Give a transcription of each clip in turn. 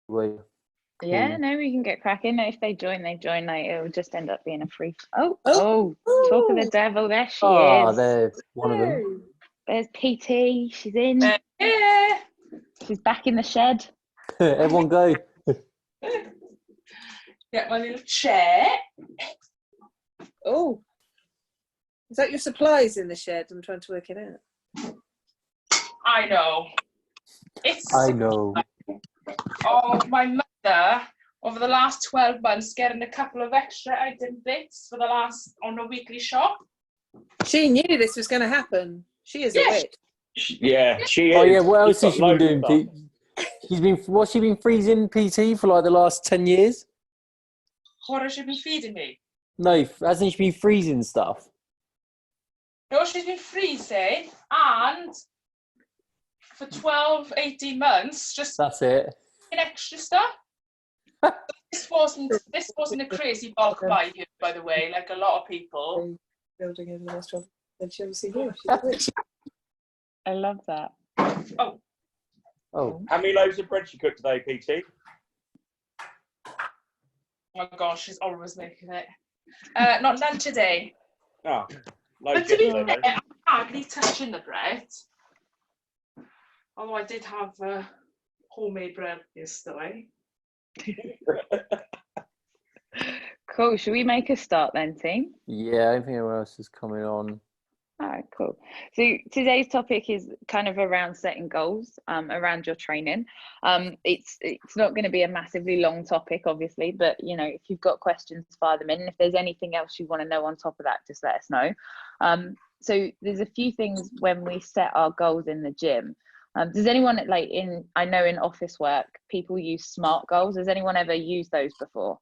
Way. Yeah, Cool. no, we can get cracking. If they join, they join. Like, it'll just end up being a free. Oh, Oh. talk of the devil. There she Oh, is. there's one of them. There's PT. She's in. Yeah. She's back in the shed. Everyone go. Get my little chair. Oh. Is that your supplies in the shed? I'm trying to work it out. I know. I know. Oh, my mother, over the last 12 months, getting a couple of extra item bits for on a weekly shop. She knew this was going to happen. She is a witch. Yeah, she is. Oh yeah, what else has She's she got been doing, loads of Pete? What's she been freezing PT for like the last 10 years? What has she been feeding me? No, hasn't she been freezing stuff? No, she's been freezing, and for 12, 18 months, just That's it. extra stuff. This wasn't a crazy bulk buy here, by the way, like a lot of people. Building over the restaurant, and she obviously knew. I love that. Oh. How many loaves of bread she cooked today, PT? Oh my gosh, she's always making it. None today. Oh, But loads to be yesterday. fair, I'm hardly touching the bread. Although I did have homemade bread yesterday. Cool. Should we make a start then, team? Yeah, I don't think anyone else is coming on. All right, cool. So today's topic is kind of around setting goals, around your training. It's not going to be a massively long topic, obviously, but you know, if you've got questions, fire them in. If there's anything else you want to know on top of that, just let us know. So there's a few things when we set our goals in the gym. Does anyone I know in office work, people use SMART goals. Has anyone ever used those before?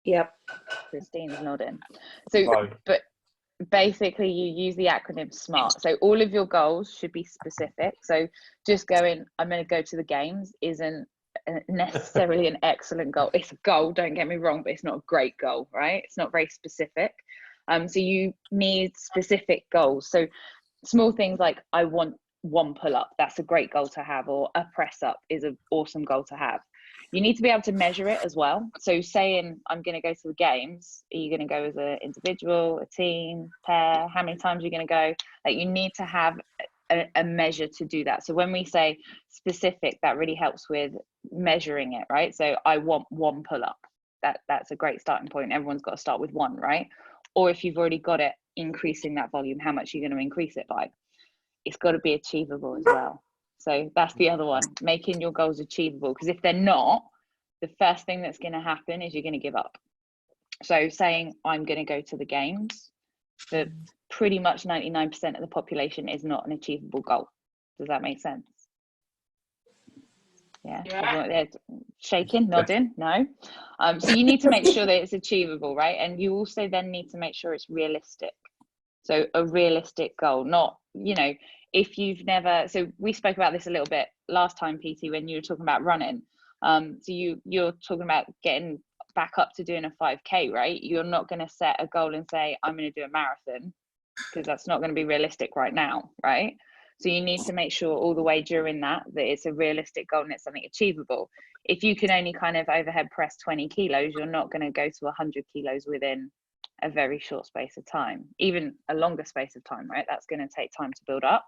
Yep. Christine's nodding. So, No. but basically you use the acronym SMART. So all of your goals should be specific. So just going, I'm going to go to the games isn't necessarily an excellent goal. It's a goal, don't get me wrong, but it's not a great goal, right? It's not very specific. So you need specific goals. So small things like I want 1 pull-up, that's a great goal to have, or a press up is an awesome goal to have. You need to be able to measure it as well. So saying I'm going to go to the games, are you going to go as an individual, a team, pair? How many times are you going to go? Like, you need to have a measure to do that. So when we say specific, that really helps with measuring it, right? So I want 1 pull-up. That's a great starting point. Everyone's got to start with 1, right? Or if you've already got it, increasing that volume, how much are you going to increase it by? It's got to be achievable as well. So that's the other one, making your goals achievable. Because if they're not, the first thing that's going to happen is you're going to give up. So saying I'm going to go to the games, for pretty much 99% of the population is not an achievable goal. Does that make sense? Yeah. Everyone, shaking, nodding, no. So you need to make sure that it's achievable, right? And you also then need to make sure it's realistic. So a realistic goal, not, you know, if you've never, so we spoke about this a little bit last time, PT, when you were talking about running. So you're talking about getting back up to doing a 5K, right? You're not going to set a goal and say, I'm going to do a marathon, because that's not going to be realistic right now, right? So you need to make sure all the way during that it's a realistic goal and it's something achievable. If you can only kind of overhead press 20 kilos, you're not going to go to 100 kilos within a very short space of time, even a longer space of time, right? That's going to take time to build up.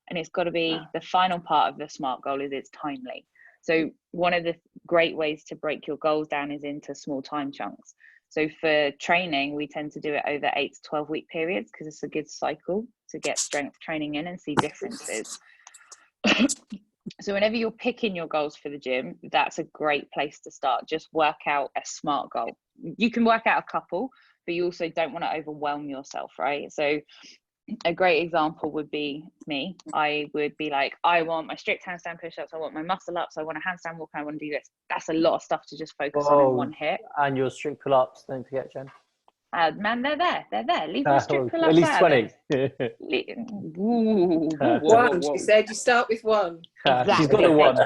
And it's got to be, the final part of the SMART goal is it's timely. So one of the great ways to break your goals down is into small time chunks. So for training, we tend to do it over 8 to 12 week periods, because it's a good cycle to get strength training in and see differences. So whenever you're picking your goals for the gym, that's a great place to start. Just work out a SMART goal. You can work out a couple, but you also don't want to overwhelm yourself, right? So a great example would be me. I would be like, I want my strict handstand push-ups, I want my muscle ups, I want a handstand walk, I want to do this. That's a lot of stuff to just focus on in one hit. And your strict pull-ups, don't forget, Jen. Man, they're there. Leave the strict pull-ups at least out. 20. One, she said you start with 1. Exactly. She's got a 1.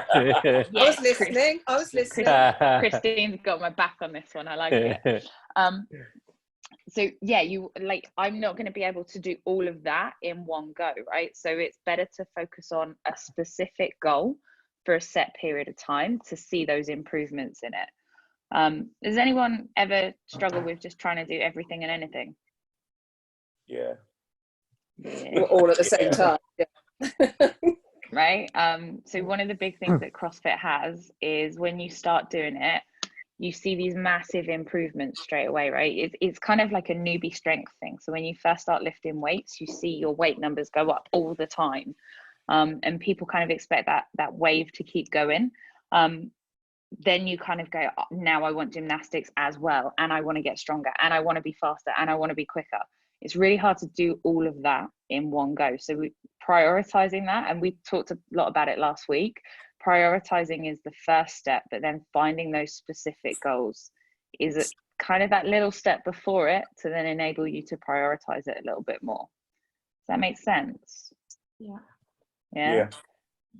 Yes, I was listening. Christine's got my back on this one. I like it. So yeah, I'm not going to be able to do all of that in one go, right? So it's better to focus on a specific goal for a set period of time to see those improvements in it. Does anyone ever struggle with just trying to do everything and anything? Yeah. Yeah. All at the same time. Yeah. Right. So one of the big things that CrossFit has is when you start doing it, you see these massive improvements straight away, right? It's kind of like a newbie strength thing. So when you first start lifting weights, you see your weight numbers go up all the time. And people kind of expect that wave to keep going. Then you kind of go, oh, now I want gymnastics as well, and I want to get stronger, and I want to be faster, and I want to be quicker. It's really hard to do all of that in one go. So we prioritizing that, and we talked a lot about it last week. Prioritizing is the first step, but then finding those specific goals is kind of that little step before it to then enable you to prioritize it a little bit more. Does that make sense? Yeah. Yeah.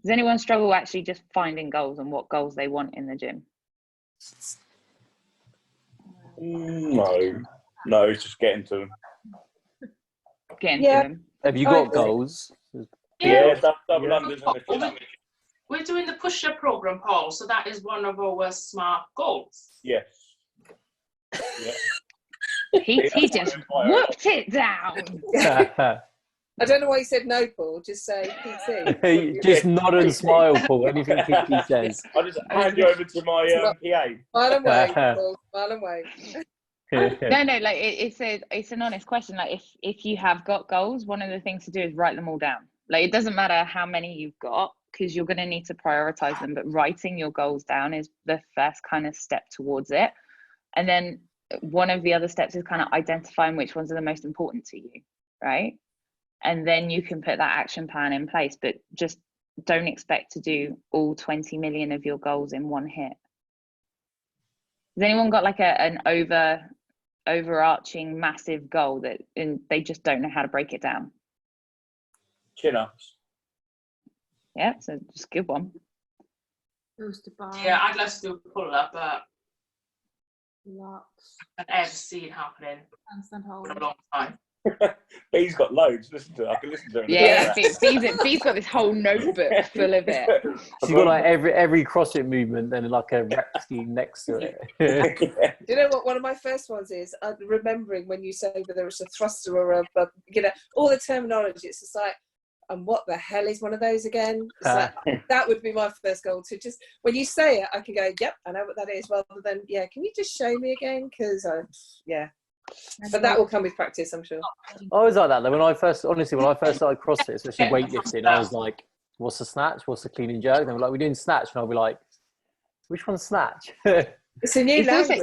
Does anyone struggle actually just finding goals and what goals they want in the gym? No, it's just getting to them. Getting Yeah. to them. Have you got goals? Yeah, double unders and a chin. We're doing the push-up program, Paul, so that is one of our SMART goals. Yes. Yeah. He just whooped it down. I don't know why you said no, Paul. Just say PT. Just nod and smile, Paul. Anything PT says. I'll just hand you over to my PA. Smile and wave, Paul. Smile and wave. No, like it's an honest question. Like if you have got goals, one of the things to do is write them all down. Like it doesn't matter how many you've got because you're going to need to prioritize them. But writing your goals down is the first kind of step towards it. And then one of the other steps is kind of identifying which ones are the most important to you, right? And then you can put that action plan in place, but just don't expect to do all 20 million of your goals in one hit. Has anyone got like an overarching massive goal that they just don't know how to break it down? Chin ups. Yeah, so just give one. Yeah, I'd love to do a pull-up, but Lots. I've never seen happening Handstand hold. for a long time. B's got loads. Listen to it. I can listen to it. Yeah, B's got this whole notebook full of it. She's got like every CrossFit movement and like a rep scheme next to it. Do you know what one of my first ones is? Remembering when you say whether it's a thruster or a all the terminology. It's just like, and what the hell is one of those again? It's like, that would be my first goal to just, when you say it, I can go, yep, I know what that is, rather than, yeah, can you just show me again? Because, yeah. But that will come with practice, I'm sure. I was like that though. When I first started CrossFit, especially weightlifting, I was like, what's the snatch? What's the clean and jerk? And they were like, we're doing snatch. And I'll be like, which one's snatch? It's a new language.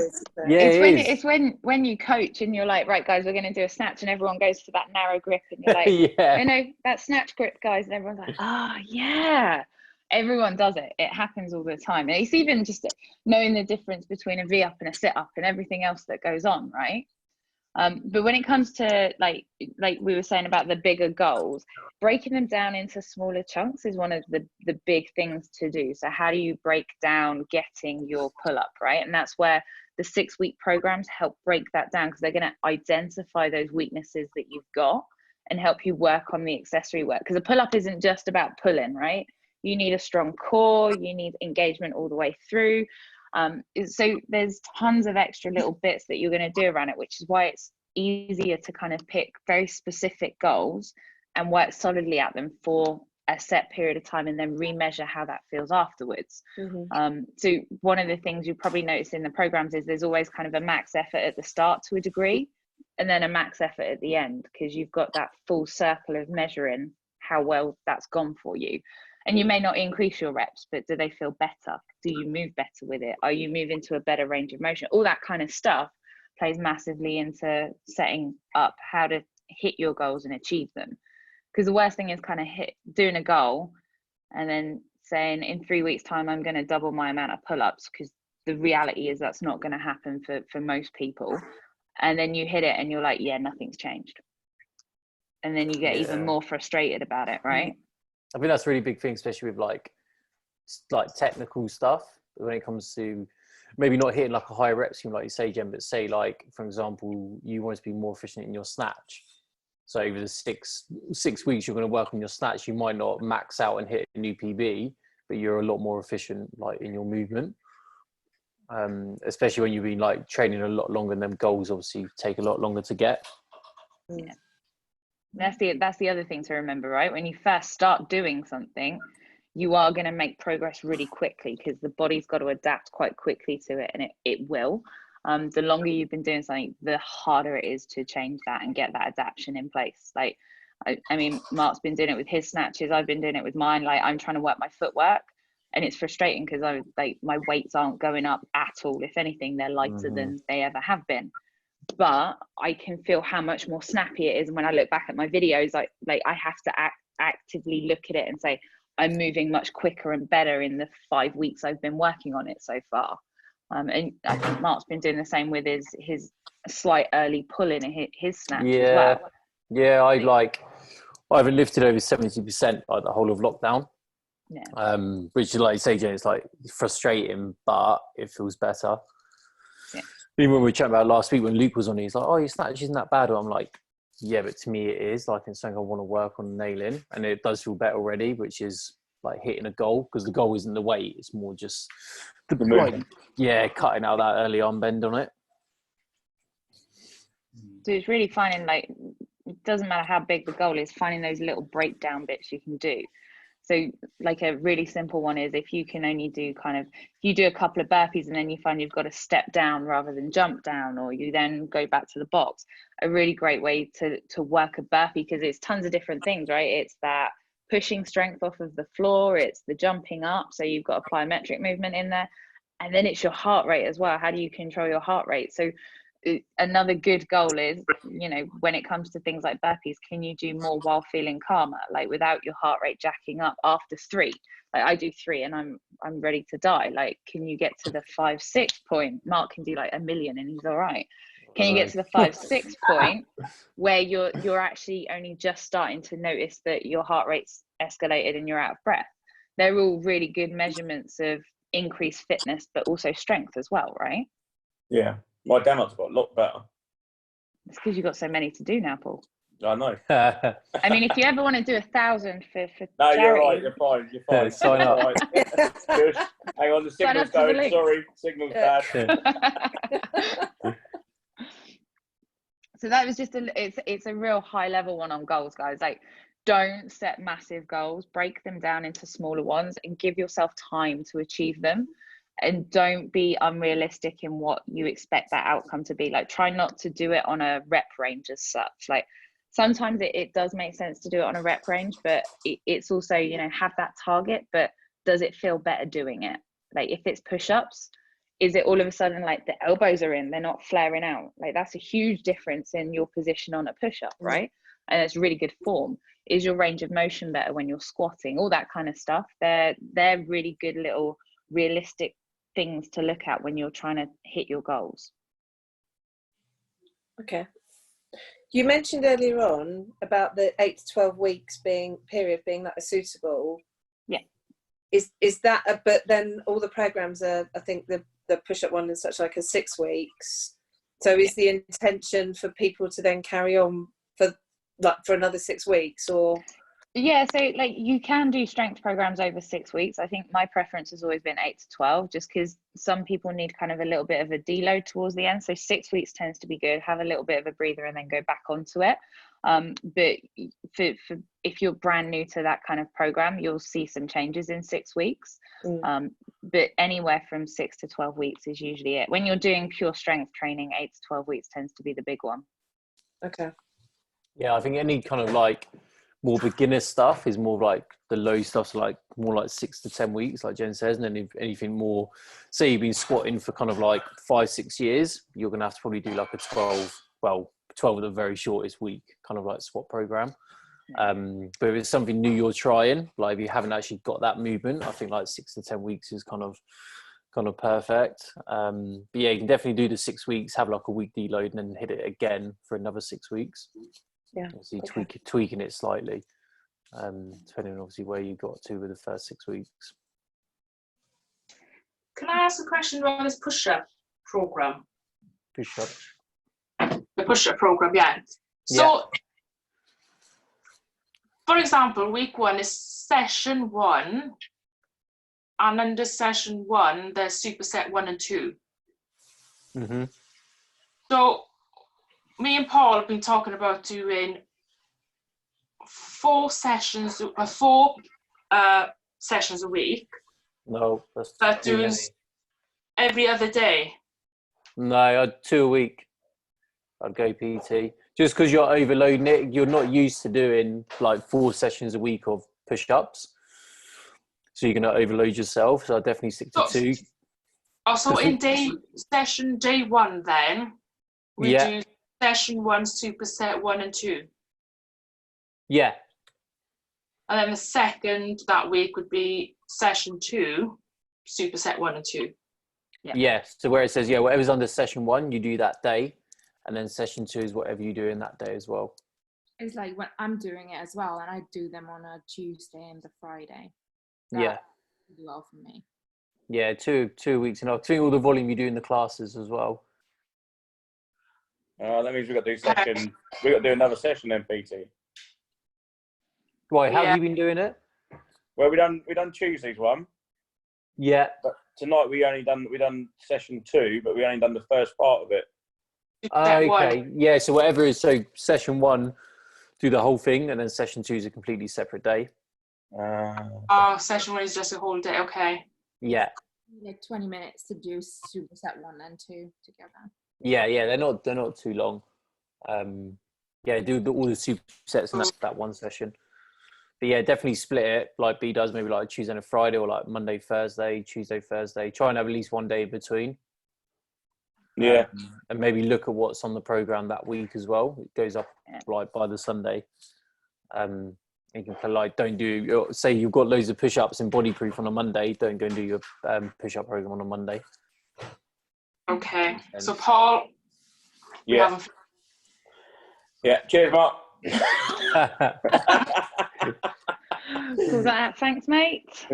Yeah, it's when you coach and you're like, right, guys, we're going to do a snatch, and everyone goes for that narrow grip, and you're like, yeah. you know, that snatch grip, guys, and everyone's like, oh, yeah. Everyone does it. It happens all the time. And it's even just knowing the difference between a V-up and a sit-up and everything else that goes on, right? But when it comes to like we were saying about the bigger goals, breaking them down into smaller chunks is one of the big things to do. So how do you break down getting your pull-up, right? And that's where the 6-week programs help break that down, because they're going to identify those weaknesses that you've got and help you work on the accessory work. Because a pull-up isn't just about pulling, right? You need a strong core, you need engagement all the way through. So there's tons of extra little bits that you're going to do around it, which is why it's easier to kind of pick very specific goals and work solidly at them for a set period of time and then remeasure how that feels afterwards. So one of the things you probably notice in the programs is there's always kind of a max effort at the start to a degree, and then a max effort at the end, because you've got that full circle of measuring how well that's gone for you. And you may not increase your reps, but do they feel better? Do you move better with it? Are you moving to a better range of motion? All that kind of stuff plays massively into setting up how to hit your goals and achieve them. Because the worst thing is kind of doing a goal and then saying in 3 weeks' time, I'm going to double my amount of pull-ups, because the reality is that's not going to happen for most people. And then you hit it and you're like, yeah, nothing's changed. And then you get even more frustrated about it, right? I think that's a really big thing, especially with like technical stuff. When it comes to maybe not hitting like a high rep scheme, like you say, Jen, but say like, for example, you want to be more efficient in your snatch. So over the six weeks, you're going to work on your snatch. You might not max out and hit a new PB, but but you're a lot more efficient like in your movement. Especially when you've been like training a lot longer, and them goals obviously take a lot longer to get. Yeah. That's the other thing to remember, right? When you first start doing something, you are going to make progress really quickly because the body's got to adapt quite quickly to it, and it will. The longer you've been doing something, the harder it is to change that and get that adaptation in place. Like, I mean, Mark's been doing it with his snatches. I've been doing it with mine. Like, I'm trying to work my footwork, and it's frustrating because my weights aren't going up at all. If anything, they're lighter than they ever have been. But I can feel how much more snappy it is. And when I look back at my videos, like I have to actively look at it and say, I'm moving much quicker and better in the 5 weeks I've been working on it so far. And I think Mark's been doing the same with his slight early pull in his snatch as well. Yeah, I haven't lifted over 70% like the whole of lockdown. Yeah. Which is like you say, Jen, it's like frustrating, but it feels better. Yeah. Even when we were chatting about last week when Luke was on, he's like, "Oh, your snatch isn't that bad." I'm like, "Yeah, but to me it is. Like it's something I want to work on nailing, and it does feel better already, which is like hitting a goal because the goal isn't the weight; it's more just the movement. Cutting out that early arm bend on it." So it's really finding, like, it doesn't matter how big the goal is, finding those little breakdown bits you can do. So like a really simple one is if you can only do if you do a couple of burpees and then you find you've got to step down rather than jump down, or you then go back to the box, a really great way to work a burpee, because it's tons of different things, right? It's that pushing strength off of the floor, it's the jumping up, so you've got a plyometric movement in there, and then it's your heart rate as well. How do you control your heart rate? So another good goal is, when it comes to things like burpees, can you do more while feeling calmer, like without your heart rate jacking up after 3? Like I do 3 and I'm ready to die. Like, can you get to the 5-6 point? Mark can do like 1 million and he's all right. Can you get to the 5-6 point where you're actually only just starting to notice that your heart rate's escalated and you're out of breath? They're all really good measurements of increased fitness, but also strength as well, right? Yeah. My downloads got a lot better. It's because you've got so many to do now, Paul. I know. I mean, if you ever want to do 1,000 for No, charity, you're right. You're fine. You're fine. Sign up. Right. Good. Hang on, the signal's going. Sorry, signal's bad. So that was just it's a real high level one on goals, guys. Like, don't set massive goals. Break them down into smaller ones and give yourself time to achieve them. And don't be unrealistic in what you expect that outcome to be. Like, try not to do it on a rep range as such. Like, sometimes it does make sense to do it on a rep range, but it's also, have that target, but does it feel better doing it? Like, if it's push-ups, is it all of a sudden like the elbows are in, they're not flaring out? Like, that's a huge difference in your position on a push-up, right? And it's really good form. Is your range of motion better when you're squatting? All that kind of stuff. They're really good little realistic things to look at when you're trying to hit your goals. Okay. You mentioned earlier on about the 8 to 12 weeks being like a suitable. Yeah. Is that but then all the programs are, I think the push-up one is such like a 6 weeks. So is the intention for people to then carry on for another 6 weeks, or? Yeah, so like you can do strength programs over 6 weeks. I think my preference has always been 8 to 12, just because some people need kind of a little bit of a deload towards the end. So 6 weeks tends to be good. Have a little bit of a breather and then go back onto it. But for if you're brand new to that kind of program, you'll see some changes in 6 weeks. But anywhere from 6 to 12 weeks is usually it. When you're doing pure strength training, 8 to 12 weeks tends to be the big one. Okay. Yeah, I think any kind of like more beginner stuff is more like the low stuff, so like more like 6 to 10 weeks, like Jen says. And then if anything more, say you've been squatting for kind of like 5-6 years, you're gonna have to probably do like a 12 of the very shortest week kind of like squat program. But if it's something new you're trying, like if you haven't actually got that movement, I think like 6 to 10 weeks is kind of perfect. But yeah, you can definitely do the 6 weeks, have like a week deload, and then hit it again for another 6 weeks. Yeah. Obviously tweaking it slightly, depending on obviously where you got to with the first 6 weeks. Can I ask a question about this push-up program? Push-up. The push-up program, yeah. So, for example, week 1 is session 1. and under session 1, there's superset 1 and 2. Mm-hmm. So me and Paul have been talking about doing 4 sessions a week, No, that's but too doing many. every other day. No, I'd 2 a week. I'd go PT. Just because you're overloading it, you're not used to doing like 4 sessions a week of push-ups. So you're going to overload yourself. So I'd definitely stick to 2. Also in session day 1 then, we do session 1 superset 1 and 2. Yeah. And then the second that week would be session 2, superset 1 and 2. Yeah. So where it says, whatever's under session 1, you do that day. And then session 2 is whatever you do in that day as well. It's like when I'm doing it as well, and I do them on a Tuesday and a Friday. Yeah. Do well for me. Yeah, 2 weeks enough. Doing all the volume you do in the classes as well. That means we've got to do session. We've got to do another session then, PT. Why? How have you been doing it? Well, we done Tuesday's one. Yeah. But tonight we done session 2, but we only done the first part of it. Okay. Yeah. So whatever is, so session 1, do the whole thing, and then session 2 is a completely separate day. Session 1 is just a whole day. Okay. Yeah. Like 20 minutes to do superset 1 and 2 together. Yeah. They're not too long. Do all the supersets in that one session. But yeah, definitely split it like B does, maybe like Tuesday and a Friday, or like Monday, Thursday, Tuesday, Thursday. Try and have at least one day in between. Yeah. And maybe look at what's on the program that week as well. It goes up like by the Sunday. You can play, like, don't do, say you've got loads of push-ups and body proof on a Monday, don't go and do your push-up program on a Monday. Okay. So Paul. Yeah. Yeah. Cheers, Mark. Cool, thanks, mate.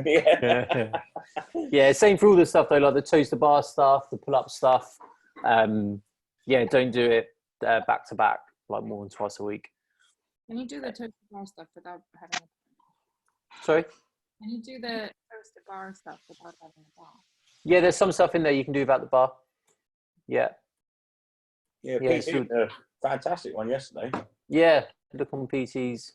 Yeah, same for all the stuff though, like the toaster bar stuff, the pull-up stuff. Don't do it back to back, like more than twice a week. Can you do the toaster bar stuff without having a... Sorry? Can you do the toaster bar stuff without having a bar? Yeah, there's some stuff in there you can do about the bar. Yeah. Yeah, PT did a fantastic one yesterday. Yeah, look on PT's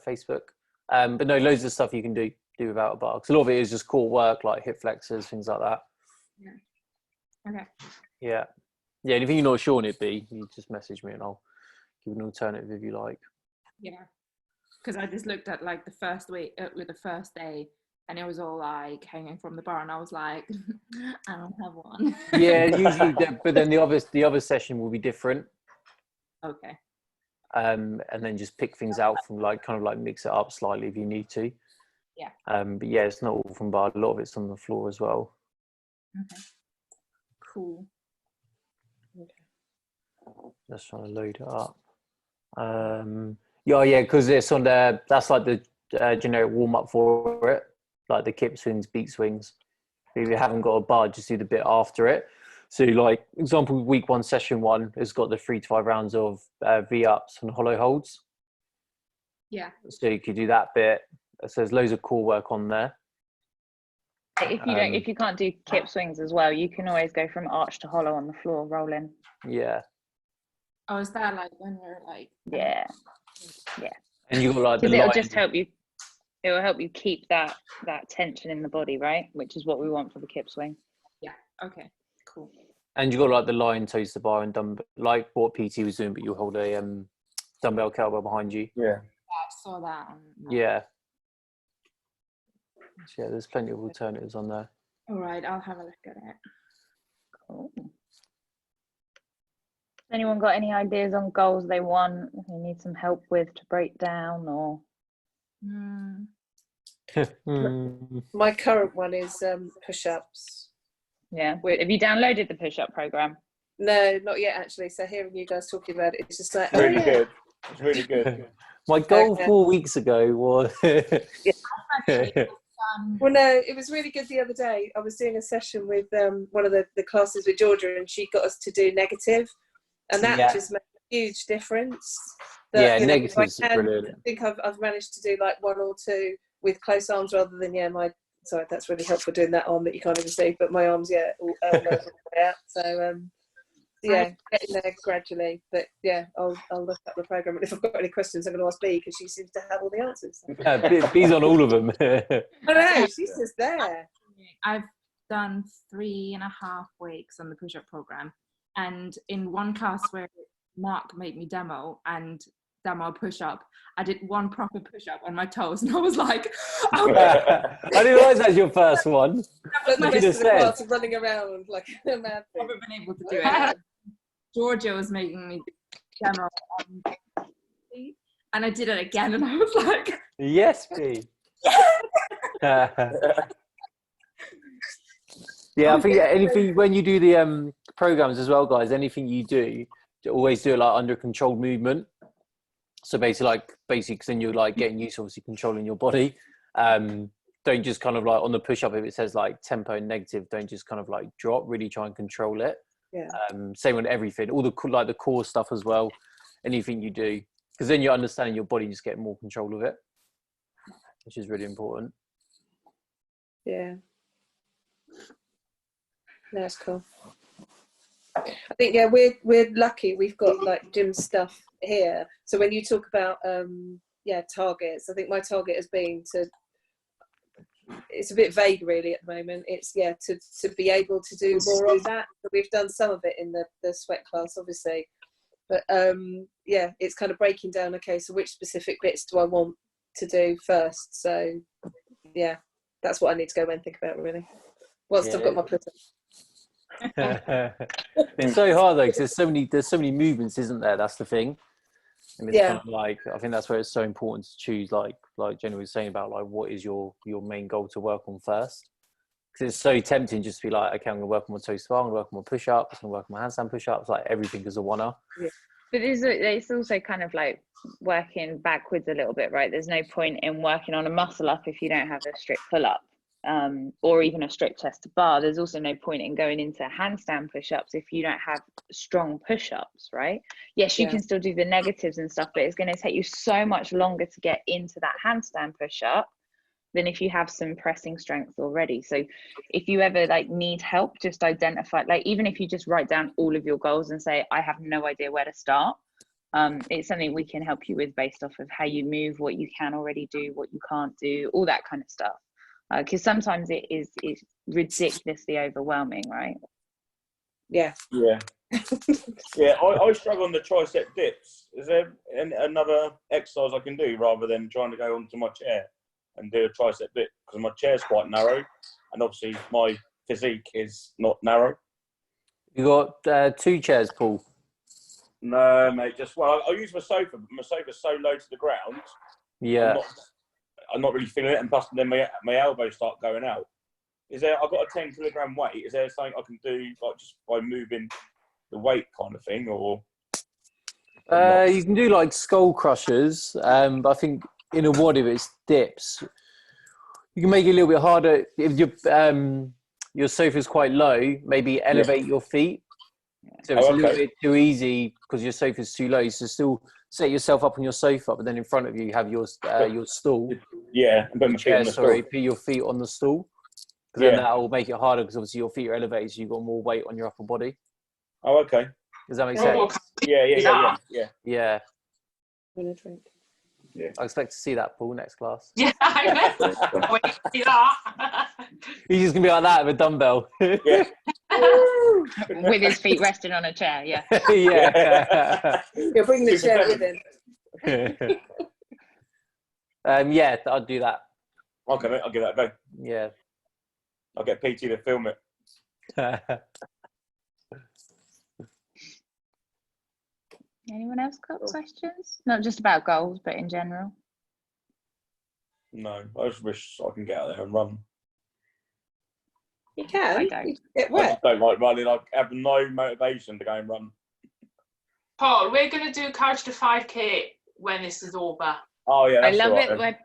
Facebook. But no, loads of stuff you can do without a bar. Because a lot of it is just core work, like hip flexors, things like that. Yeah. Okay. Yeah. Yeah, anything you're not sure on it, B, you just message me and I'll give an alternative if you like. Yeah. Because I just looked at like the first week, with the first day, and it was all like hanging from the bar, and I was like, I don't have one. Yeah, usually, but then the other session will be different. Okay. And then just pick things out from like kind of like mix it up slightly if you need to. Yeah. But yeah, it's not all from bar. A lot of it's on the floor as well. Okay. Cool. Just trying to load it up. Yeah, because it's on there. That's like the generic warm up for it, like the kip swings, beat swings. If you haven't got a bar, just do the bit after it. So, like example, week 1, session 1 has got the 3 to 5 rounds of V ups and hollow holds. Yeah. So you could do that bit. So there's loads of core work on there. If you can't do kip swings as well, you can always go from arch to hollow on the floor, rolling. Yeah. Oh, is that like when we're like? Yeah. And you got like the it'll line. just help you. It will help you keep that tension in the body, right? Which is what we want for the kip swing. Yeah. Okay. Cool. And you got like the line toaster bar and dumbbell, like what PT was doing, but you hold a dumbbell kettlebell behind you. Yeah. I saw that. Yeah. So yeah, there's plenty of alternatives on there. All right, I'll have a look at it. Cool. Anyone got any ideas on goals they want? They need some help with to break down, or? My current one is push-ups. Yeah. Have you downloaded the push-up program? No, not yet actually. So hearing you guys talking about it, it's just like, Really good. It's really good. My goal 4 weeks ago was. Well, no, it was really good the other day. I was doing a session with one of the classes with Georgia, and she got us to do negative, and that just made a huge difference. Negative is brilliant. I think I've managed to do like 1 or 2 with close arms rather than my sorry, that's really helpful doing that arm that you can't even see, but my arms, yeah, all elbows all the way out. So yeah, getting there gradually. But yeah, I'll look up the programme, and if I've got any questions, I'm going to ask Bea, because she seems to have all the answers. Bee's on all of them. I know, she's just there. I've done 3.5 weeks on the push-up program, and in one class where Mark made me demo push-up, I did one proper push-up on my toes, and I was like, oh. I didn't realise that was your first one. But the You rest just of the said. class are running around like a mad thing. Never been able to do it. Georgia was making me demo on, and I did it again, and I was like, Yes, Bea. Yeah, I think anything when you do the programs as well, guys. Anything you do, always do it like under controlled movement. So basically, because then you're like getting used to obviously controlling your body. Don't just kind of like on the push up if it says like tempo negative. Don't just kind of like drop. Really try and control it. Yeah. Same on everything, all the like the core stuff as well. Anything you do, because then you're understanding your body, just getting more control of it, which is really important. Yeah. That's cool. I think we're lucky we've got like gym stuff here. So when you talk about targets, I think my target has been to, it's a bit vague really at the moment. It's to be able to do more of that. So we've done some of it in the sweat class obviously. But it's kind of breaking down, okay, so which specific bits do I want to do first? So yeah, that's what I need to go away and think about really. Once I've got my push-up. It's so hard though, because there's so many movements, isn't there? That's the thing. And it's kind of like, I think that's where it's so important to choose, like Jenny was saying about like what is your main goal to work on first, because it's so tempting just to be like, okay, I'm gonna work on my toe spa, I'm gonna work on my push-ups, I'm gonna work on my handstand push-ups, like everything is a one-er. But it's also kind of like working backwards a little bit, right? There's no point in working on a muscle up if you don't have a strict pull up. Or even a strict chest to bar. There's also no point in going into handstand push-ups if you don't have strong push-ups, right? Yes, you can still do the negatives and stuff, but it's going to take you so much longer to get into that handstand push-up than if you have some pressing strength already. So if you ever like need help, just identify, like even if you just write down all of your goals and say, I have no idea where to start, it's something we can help you with based off of how you move, what you can already do, what you can't do, all that kind of stuff. Because sometimes it's ridiculously overwhelming, right? Yeah. I struggle on the tricep dips. Is there another exercise I can do rather than trying to go onto my chair and do a tricep dip? Because my chair's quite narrow, and obviously my physique is not narrow. You got 2 chairs, Paul? No, mate. I use my sofa, but my sofa's so low to the ground. Yeah. I'm not really feeling it, and plus then my elbows start going out. I've got a 10 kilogram weight. Is there something I can do like just by moving the weight kind of thing, or? You can do like skull crushers, but I think in a WOD, if it's dips, you can make it a little bit harder. If your sofa's quite low, maybe elevate your feet. So if it's a little bit too easy because your sofa's too low, so still set yourself up on your sofa, but then in front of you have your stool. Yeah, and put my feet on the stool. Put your feet on the stool. Because then that will make it harder because obviously your feet are elevated, so you've got more weight on your upper body. Oh, okay. Does that make sense? Yeah. Yeah. Yeah. I expect to see that, Paul, next class. Yeah, I know. He's just going to be like that with a dumbbell. Yeah. With his feet resting on a chair, yeah. Yeah. You'll bring the chair with him. Yeah, I'll do that. Okay, mate, I'll give that a go. Yeah. I'll get PT to film it. Anyone else got questions? Not just about goals, but in general. No, I just wish I can get out there and run. You can. I don't. You get I wet. just don't like running. I have no motivation to go and run. Paul, we're going to do Couch to 5K when this is over. Oh, yeah, I that's love all it right, when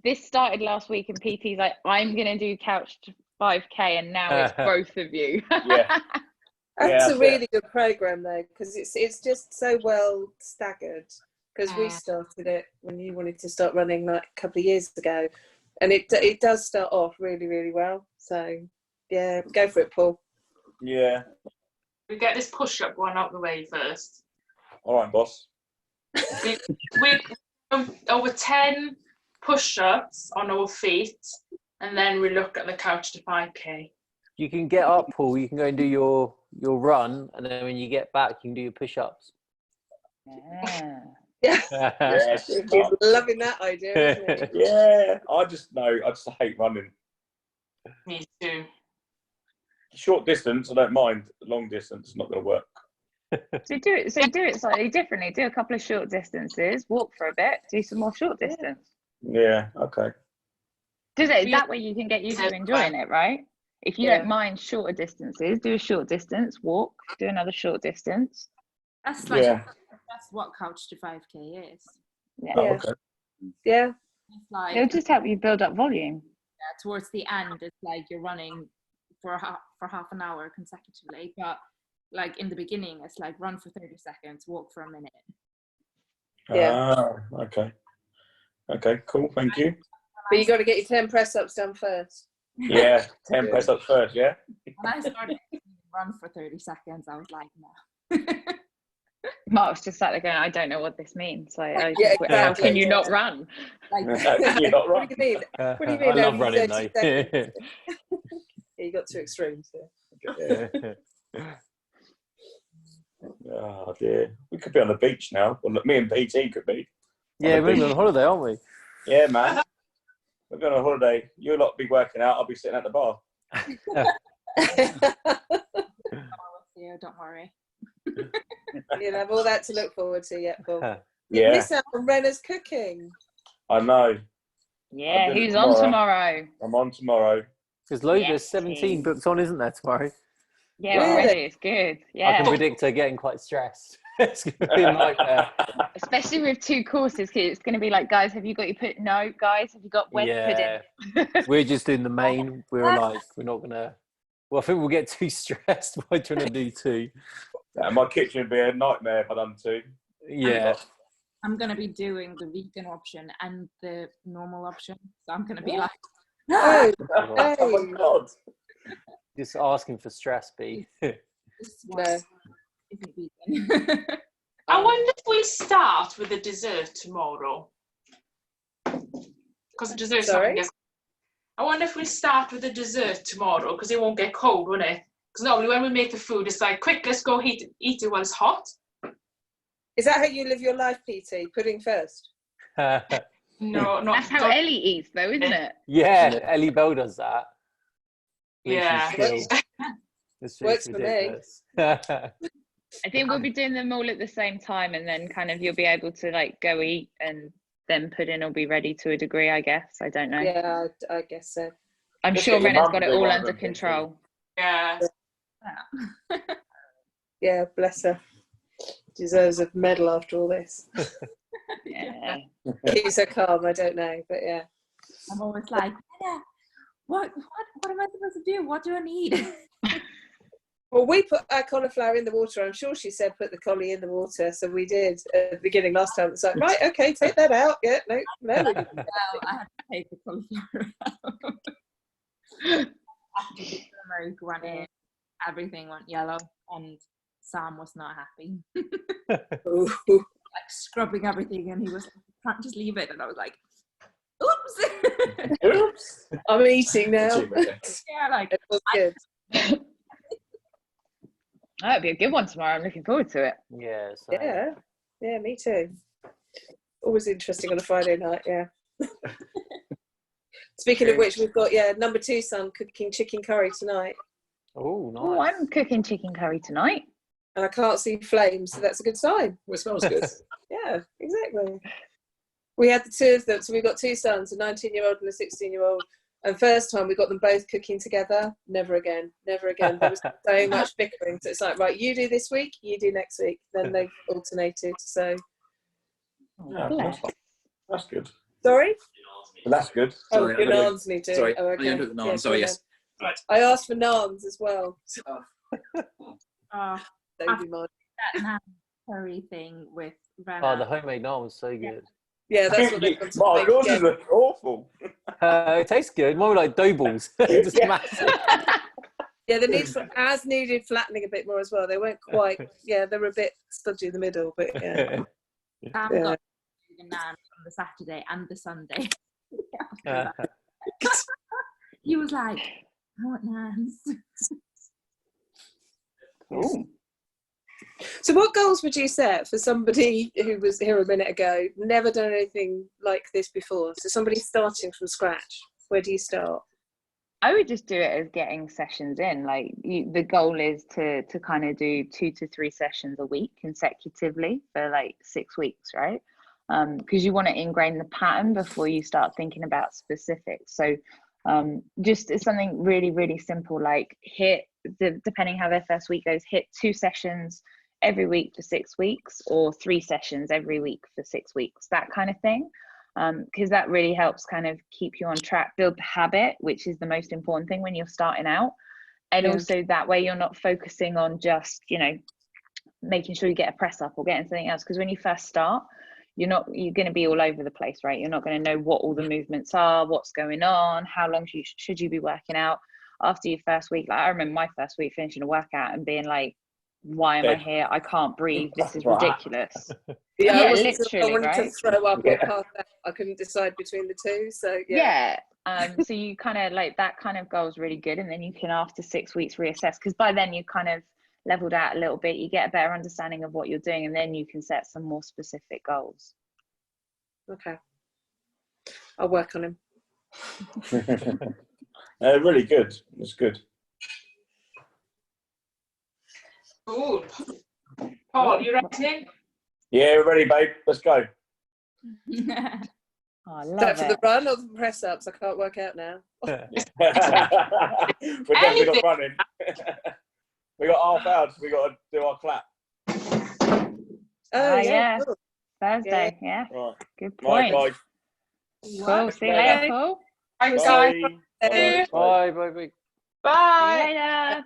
this started last week and PT's like, I'm going to do Couch to 5K, and now it's both of you. Yeah. That's a really good program though, because it's just so well staggered. Because we started it when you wanted to start running like a couple of years ago, and it does start off really, really well. So yeah, go for it, Paul. Yeah. We get this push-up one out the way first. All right, boss. We over 10 push-ups on our feet, and then we look at the couch to 5k. You can get up, Paul. You can go and do your run, and then when you get back, you can do your push-ups. Yeah. Yeah, Yes. he's loving that idea, isn't he? Yeah. I just hate running. Me too. Short distance, I don't mind. Long distance, not going to work. So do it slightly differently. Do a couple of short distances, walk for a bit, do some more short distance. Yeah. Okay. Because that way you can get used to enjoying it, right? If you Yeah. don't mind shorter distances, do a short distance, walk, do another short distance. That's like Yeah. that's what Couch to 5K is. Yeah. Oh, Yeah. okay. Yeah, It's like It'll just help you build up volume. towards the end, it's like you're running for half an hour consecutively, but like in the beginning, it's like run for 30 seconds, walk for a minute. Yeah. Ah, okay. Okay. Cool. Thank you. but you got to get your 10 press ups done first. Yeah. 10 press ups first. Yeah. When I started run for 30 seconds, I was like, no. Mark's just sat there going, I don't know what this means. Like, Yeah, how exactly. can you not run? Like, You're not What right. do you mean? What do you mean I love only running 30 though. seconds? Yeah, you got two extremes here. Oh dear. We could be on the beach now. Well, me and PT could be. Yeah, On the we're beach. on holiday, aren't we? Yeah, man. We're going on holiday. You'll lot be working out. I'll be sitting at the bar. you, don't worry. You'll have all that to look forward to yet, Paul. You Yeah, miss out on Renna's cooking. I know. Yeah, I'll do it who's on tomorrow. tomorrow? I'm on tomorrow. There's loads. Yes, There's 17 please. books on, isn't there, tomorrow? Yeah, Really? already, it's good. I Yeah, can predict her getting quite stressed. It's going to be a nightmare. especially with 2 courses. 'Cause it's going to be like, guys, have you got your pudding? No, guys, have you got where's Yeah. the pudding? We're just doing the main. We're like, we're not going to. Well, I think we'll get too stressed by trying to do 2. Yeah, my kitchen would be a nightmare if I done 2. Yeah. I'm going to be doing the vegan option and the normal option. So I'm going to be like, Oh, Oh my god. Just asking for stress, B. this one No. isn't vegan. I wonder if we start with the dessert tomorrow. Because the dessert's not Sorry? gonna get. I wonder if we start with the dessert tomorrow because it won't get cold, won't it? Because normally when we make the food, it's like, quick, let's go eat it while it's hot. is that how you live your life, PT? Pudding first? No, not. That's how Ellie eats, though, isn't it? Yeah, Ellie Bell does that. Makes you Yeah. feel- it's Works for me. ridiculous. I think we'll be doing them all at the same time, and then kind of you'll be able to like go eat, and then pudding will be ready to a degree, I guess. I don't know. Yeah, I guess so. I'm Just sure get your Rena's mum got to it do all one of under them, please. control. Yeah. Yeah, bless her. Deserves a medal after all this. Yeah. Keeps her calm, I don't know, but yeah. I'm always like, yeah, what am I supposed to do? What do I need? Well, we put our cauliflower in the water. I'm sure she said put the collie in the water, so we did at the beginning last time. It's like, right, okay, take that out. Yeah, no, we didn't. Well, I had to take the cauliflower out. After the turmeric went in, everything went yellow, and Sam was not happy. Ooh. Like scrubbing everything, and he was like, "I can't just leave it," and I was like, "Oops." Oops. I'm eating now. Yeah, like It was good. That'd be a good one tomorrow. I'm looking forward to it. Yeah. So. Yeah, yeah, me too. Always interesting on a Friday night, yeah. Speaking of which, we've got, number 2 son cooking chicken curry tonight. Oh, nice. Oh, I'm cooking chicken curry tonight. And I can't see flames, so that's a good sign. Well, it smells good. Yeah, exactly. We had the 2 of them, so we've got 2 sons, a 19-year-old and a 16-year-old. And first time we got them both cooking together, never again, never again. There was so much bickering. So it's like, right, you do this week, you do next week. Then they've alternated. So, Yeah, that's good. sorry? Well, that's good. Oh, Sorry, your I know- naans need to. sorry, Oh, I okay. ended with naan, Yeah, sorry, go yes. on. Right. I asked for naans as well. oh, Don't be mine. that naan curry thing with Renna. Oh, the homemade naan was so good. Yeah, that's what they want to Mark, make yours again. is awful. It tastes good. Mine were like dough balls. Just Yeah. massive. Yeah, the need for as needed flattening a bit more as well. They weren't quite. Yeah, they were a bit spudgy in the middle, but yeah. Sam Yeah. got the nan on the Saturday and the Sunday. He was like, I want nans. Cool. So, what goals would you set for somebody who was here a minute ago, never done anything like this before? So, somebody starting from scratch. Where do you start? I would just do it as getting sessions in. Like the goal is to kind of do 2 to 3 sessions a week consecutively for like 6 weeks, right? Because you want to ingrain the pattern before you start thinking about specifics. So just it's something really, really simple, like depending how their first week goes, hit 2 sessions every week for 6 weeks, or 3 sessions every week for 6 weeks, that kind of thing. Because that really helps kind of keep you on track, build the habit, which is the most important thing when you're starting out. And Yeah. also that way you're not focusing on just, making sure you get a press up or getting something else. Because when you first start, you're going to be all over the place, right? You're not going to know what all the movements are, what's going on, how long should you be working out. After your first week, like I remember my first week finishing a workout and being like, why am I here? I can't breathe. This is ridiculous. Yeah, Yeah, I wasn't sure if I literally, wanted right? to throw up or Yeah. pass out. I couldn't decide between the two. So yeah. So you kind of like that kind of goal is really good, and then you can after 6 weeks reassess, because by then you kind of leveled out a little bit, you get a better understanding of what you're doing, and then you can set some more specific goals. Okay, I'll work on him. Really good. It's good. Cool. Paul, you ready? Yeah, we're ready, babe. Let's go. Oh, I Is love that for it. the run or the press ups? I can't work out now. We're definitely not running. We got half hours. We got to do our clap. Oh yeah. cool. Thursday, yeah. Right. Good Right, point. guys. Cool. See you later, Paul. Thanks, Bye. guys. Bye. Bye, bye, bye. See Bye. you later.